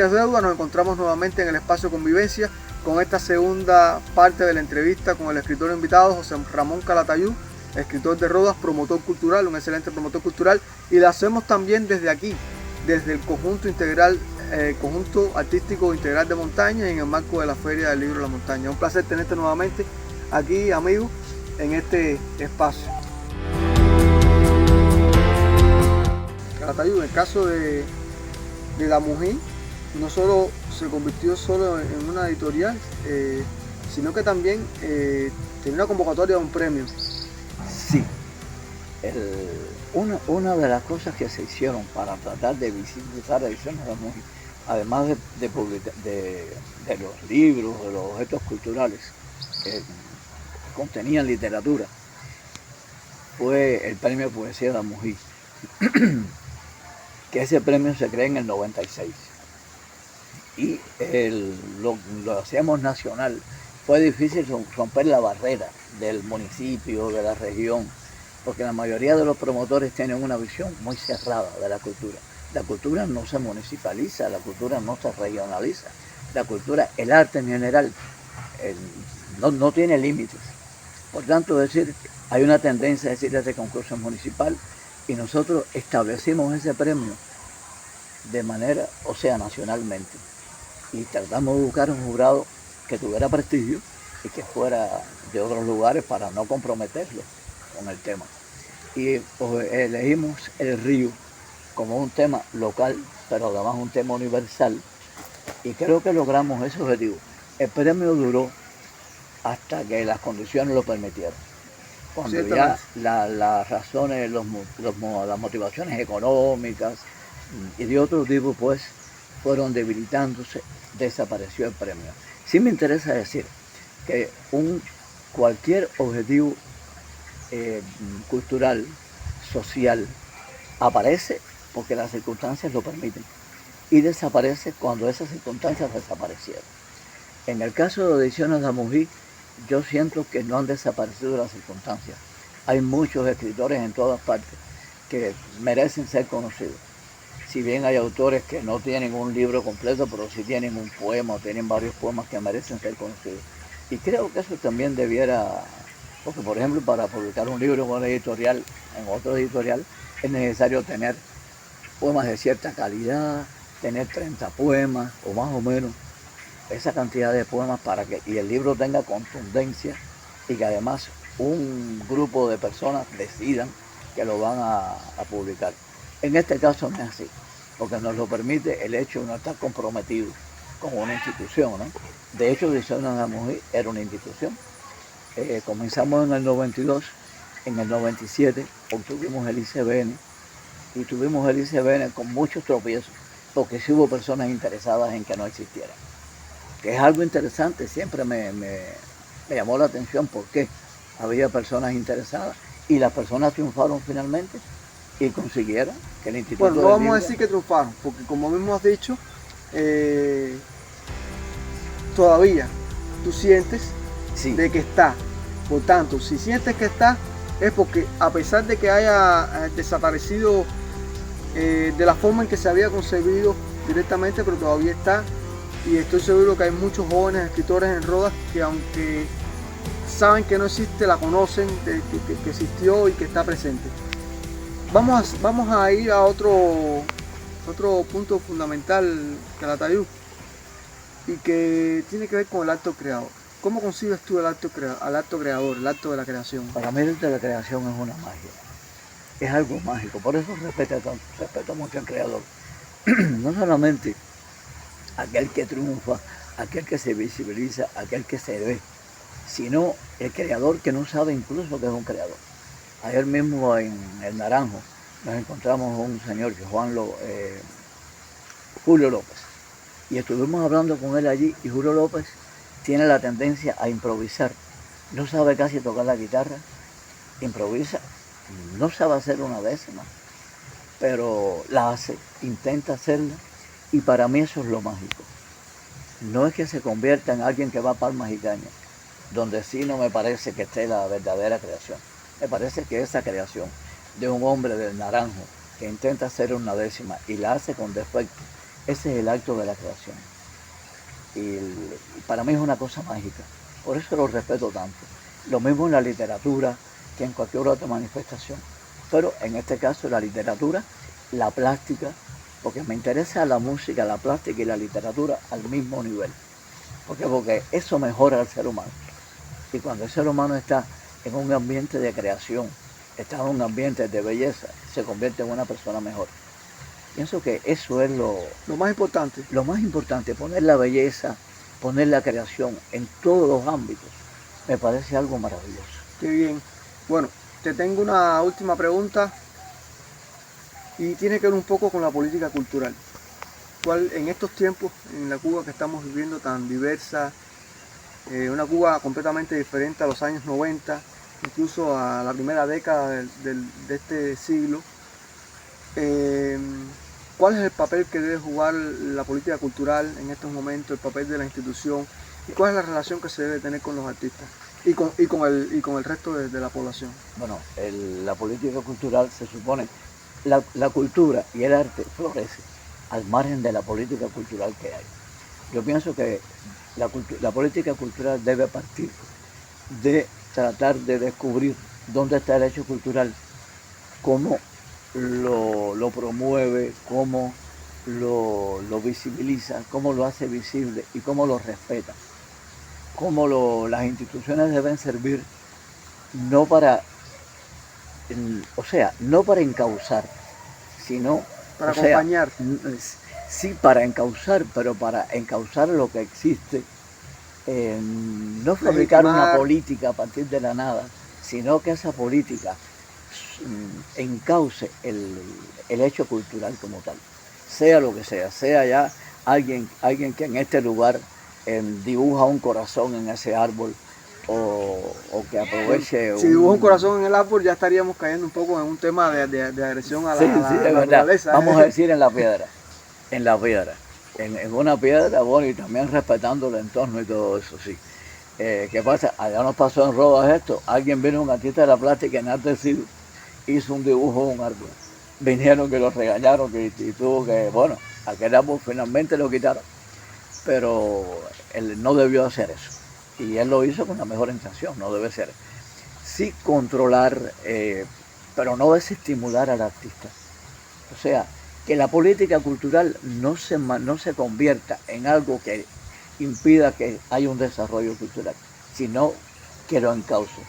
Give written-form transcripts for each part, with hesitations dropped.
es deuda. Nos encontramos nuevamente en el espacio Convivencia con esta segunda parte de la entrevista con el escritor invitado José Ramón Calatayud, escritor de Rodas, promotor cultural, un excelente promotor cultural, y la hacemos también desde aquí, desde el conjunto integral, conjunto artístico integral de montaña, en el marco de la Feria del Libro de la Montaña. Un placer tenerte nuevamente aquí, amigo, en este espacio. Calatayud, en el caso de Damují, no solo se convirtió solo en una editorial, sino que también tenía una convocatoria de un premio. Sí, una de las cosas que se hicieron para tratar de visibilizar Ediciones Damují, además de los libros, de los objetos culturales que contenían literatura, fue el premio Poesía Damují, que ese premio se creó en el 96. Y lo hacíamos nacional. Fue difícil romper la barrera del municipio, de la región, porque la mayoría de los promotores tienen una visión muy cerrada de la cultura. La cultura no se municipaliza, la cultura no se regionaliza. La cultura, el arte en general, no tiene límites. Por tanto, hay una tendencia a decir que este concurso es municipal, y nosotros establecimos ese premio de manera, nacionalmente. Y tratamos de buscar un jurado que tuviera prestigio y que fuera de otros lugares para no comprometerlo con el tema. Y pues, elegimos el río como un tema local, pero además un tema universal, y creo que logramos ese objetivo. El premio duró hasta que las condiciones lo permitieron. Cuando ya las razones, las motivaciones económicas y de otro tipo, pues, fueron debilitándose, desapareció el premio. Sí me interesa decir que cualquier objetivo cultural, social, aparece porque las circunstancias lo permiten y desaparece cuando esas circunstancias desaparecieron. En el caso de Ediciones Damují, yo siento que no han desaparecido las circunstancias. Hay muchos escritores en todas partes que merecen ser conocidos. Si bien hay autores que no tienen un libro completo, pero sí tienen un poema o tienen varios poemas que merecen ser conocidos. Y creo que eso también debiera, porque por ejemplo para publicar un libro en una editorial, en otro editorial, es necesario tener poemas de cierta calidad, tener 30 poemas o más o menos esa cantidad de poemas para que el libro tenga contundencia y que además un grupo de personas decidan que lo van a publicar. En este caso no es así, porque nos lo permite el hecho de no estar comprometido con una institución, ¿no? De hecho, Ediciones Damují era una institución. Comenzamos en el 92, en el 97 obtuvimos el ICBN, y tuvimos el ICBN con muchos tropiezos, porque sí hubo personas interesadas en que no existiera. Que es algo interesante, siempre me llamó la atención porque había personas interesadas y las personas triunfaron finalmente y consiguieron que el Instituto Bueno, no vamos a decir que triunfaron, porque como mismo has dicho, todavía tú sientes de que está. Por tanto, si sientes que está, es porque a pesar de que haya desaparecido de la forma en que se había concebido directamente, pero todavía está. Y estoy seguro que hay muchos jóvenes escritores en Rodas que, aunque saben que no existe, la conocen, que existió y que está presente. Vamos a ir a otro punto fundamental, Calatayud, y que tiene que ver con el acto creador. ¿Cómo concibes tú el acto creador, el acto de la creación? Para mí el acto de la creación es una magia, es algo mágico, por eso respeto mucho al creador. No solamente aquel que triunfa, aquel que se visibiliza, aquel que se ve, sino el creador que no sabe incluso que es un creador. Ayer mismo en el Naranjo nos encontramos un señor, Julio López, y estuvimos hablando con él allí, y Julio López tiene la tendencia a improvisar. No sabe casi tocar la guitarra, improvisa, no sabe hacer una décima, pero la hace, intenta hacerla, y para mí eso es lo mágico. No es que se convierta en alguien que va a palmas y cañas, donde sí no me parece que esté la verdadera creación. Me parece que esa creación de un hombre del Naranjo que intenta hacer una décima y la hace con defecto Ese es el acto de la creación. Y para mí es una cosa mágica. Por eso lo respeto tanto. Lo mismo en la literatura que en cualquier otra manifestación. Pero en este caso la literatura, la plástica, porque me interesa la música, la plástica y la literatura al mismo nivel. Porque eso mejora al ser humano. Y cuando el ser humano está en un ambiente de creación, está en un ambiente de belleza, se convierte en una persona mejor. Pienso que eso es lo más importante. Lo más importante, poner la belleza, poner la creación en todos los ámbitos, me parece algo maravilloso. Qué bien. Bueno, te tengo una última pregunta y tiene que ver un poco con la política cultural. ¿Cuál, en estos tiempos, en la Cuba que estamos viviendo tan diversa, una Cuba completamente diferente a los años 90, incluso a la primera década de este siglo, ¿cuál es el papel que debe jugar la política cultural en estos momentos, el papel de la institución, y cuál es la relación que se debe tener con los artistas y con el resto de la población? Bueno, la política cultural se supone, la cultura y el arte florece al margen de la política cultural que hay. Yo pienso que la política cultural debe partir de tratar de descubrir dónde está el hecho cultural, cómo lo promueve, cómo lo visibiliza, cómo lo hace visible y cómo lo respeta. Cómo las instituciones deben servir no para encauzar, sino para acompañar. Sí, para encauzar, pero para encauzar lo que existe, no fabricar una política a partir de la nada, sino que esa política encauce el hecho cultural como tal, sea lo que sea ya alguien que en este lugar dibuja un corazón en ese árbol, o que aproveche... Si dibuja un corazón en el árbol, ya estaríamos cayendo un poco en un tema de agresión a la naturaleza. Vamos a decir en la piedra, en una piedra, bueno, y también respetando el entorno y todo eso, sí. ¿Qué pasa? Allá nos pasó en Rodas esto, alguien vino, un artista de la plástica enaltecido, hizo un dibujo de un árbol. Vinieron que lo regañaron y tuvo que, bueno, aquel árbol finalmente lo quitaron, pero él no debió hacer eso. Y él lo hizo con la mejor intención, no debe ser. Sí controlar, pero no desestimular al artista. O sea, que la política cultural no se convierta en algo que impida que haya un desarrollo cultural, sino que lo encauce.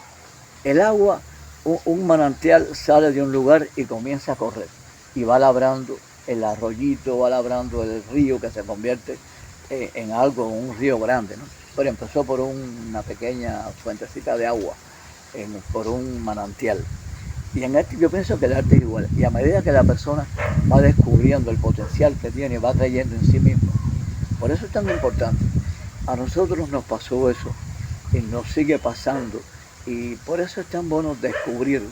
El agua, un manantial sale de un lugar y comienza a correr. Y va labrando el arroyito, va labrando el río que se convierte en algo, un río grande, ¿no? Pero empezó por una pequeña fuentecita de agua, por un manantial. Y en este yo pienso que el arte es igual. Y a medida que la persona va descubriendo el potencial que tiene, va creyendo en sí mismo. Por eso es tan importante. A nosotros nos pasó eso y nos sigue pasando. Y por eso es tan bueno descubrir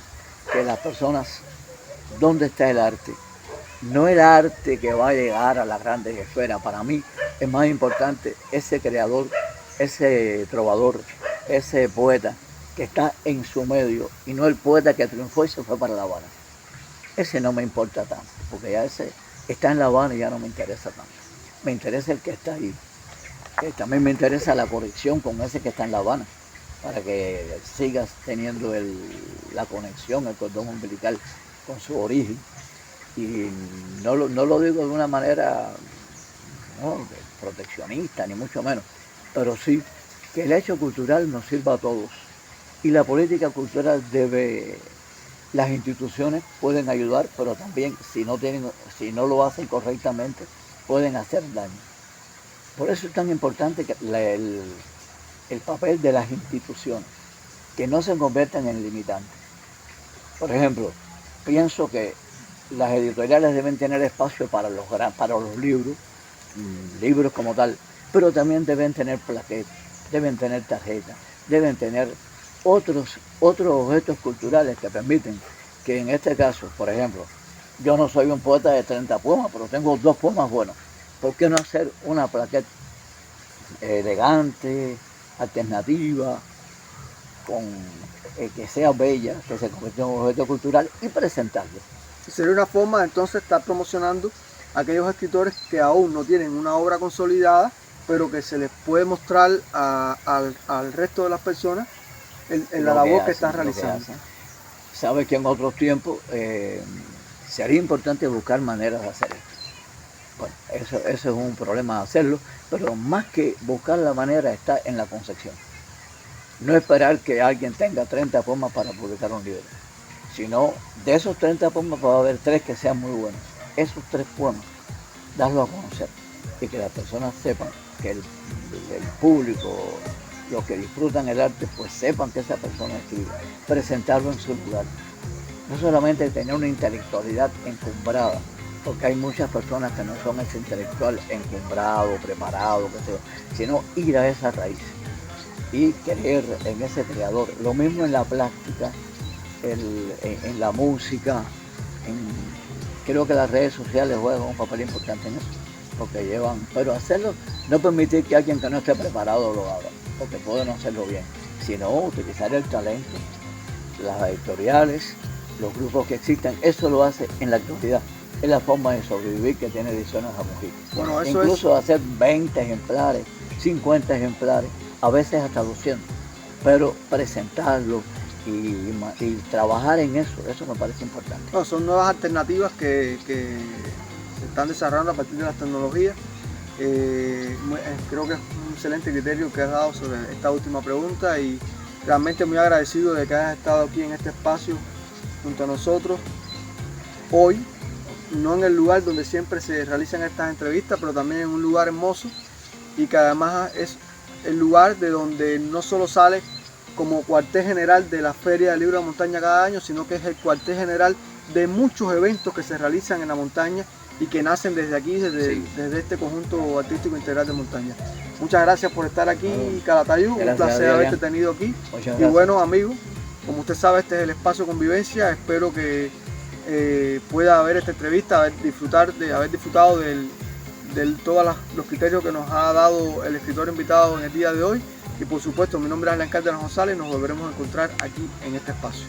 que las personas, ¿dónde está el arte? No el arte que va a llegar a las grandes esferas. Para mí es más importante ese creador, ese trovador, ese poeta que está en su medio, y no el poeta que triunfó y se fue para La Habana. Ese no me importa tanto, porque ya ese está en La Habana y ya no me interesa tanto. Me interesa el que está ahí. También me interesa la conexión con ese que está en La Habana, para que sigas teniendo la conexión, el cordón umbilical con su origen. Y no lo digo de una manera proteccionista, ni mucho menos, pero sí que el hecho cultural nos sirva a todos. Y la política cultural las instituciones pueden ayudar, pero también si no lo hacen correctamente, pueden hacer daño. Por eso es tan importante que el papel de las instituciones, que no se conviertan en limitantes. Por ejemplo, pienso que las editoriales deben tener espacio para los libros como tal, pero también deben tener plaquetas, deben tener tarjetas, deben tener otros objetos culturales que permiten que en este caso, por ejemplo, yo no soy un poeta de 30 poemas, pero tengo 2 poemas buenos. ¿Por qué no hacer una plaqueta elegante, alternativa, que sea bella, que se convierta en un objeto cultural y presentarlo? Sería una forma entonces de estar promocionando aquellos escritores que aún no tienen una obra consolidada, pero que se les puede mostrar al resto de las personas en la labor que están realizando. Sabe que en otros tiempos sería importante buscar maneras de hacer esto. Bueno, eso es un problema de hacerlo, pero más que buscar la manera está en la concepción. No esperar que alguien tenga 30 poemas para publicar un libro, sino de esos 30 poemas va a haber 3 que sean muy buenos. Esos 3 poemas, darlos a conocer y que las personas sepan, que el público, los que disfrutan el arte, pues sepan que esa persona escribe, presentarlo en su lugar. No solamente tener una intelectualidad encumbrada, porque hay muchas personas que no son ese intelectual encumbrado, preparado, qué sé yo, sino ir a esa raíz y creer en ese creador. Lo mismo en la plástica, en la música, creo que las redes sociales juegan un papel importante en eso, porque llevan, pero hacerlo, no permitir que alguien que no esté preparado lo haga, porque puede no hacerlo bien, sino utilizar el talento, las editoriales, los grupos que existen, eso lo hace en la actualidad. Es la forma de sobrevivir que tiene Ediciones Zamují. Bueno, eso incluso hacer 20 ejemplares, 50 ejemplares, a veces hasta 200, pero presentarlo y trabajar en eso me parece importante. No, son nuevas alternativas que se están desarrollando a partir de las tecnologías. Creo que es un excelente criterio que has dado sobre esta última pregunta y realmente muy agradecido de que hayas estado aquí en este espacio junto a nosotros hoy, no en el lugar donde siempre se realizan estas entrevistas, pero también en un lugar hermoso y que además es el lugar de donde no solo sale como cuartel general de la Feria del Libro de la Montaña cada año, sino que es el cuartel general de muchos eventos que se realizan en la montaña y que nacen desde aquí, desde este conjunto artístico integral de montaña. Muchas gracias por estar aquí, Calatayud, un placer haberte tenido aquí. Y bueno, amigos, como usted sabe, este es el espacio Convivencia. Espero que pueda ver esta entrevista, haber disfrutado de todos los criterios que nos ha dado el escritor invitado en el día de hoy. Y por supuesto, mi nombre es Alan Cárdenas González y nos volveremos a encontrar aquí en este espacio.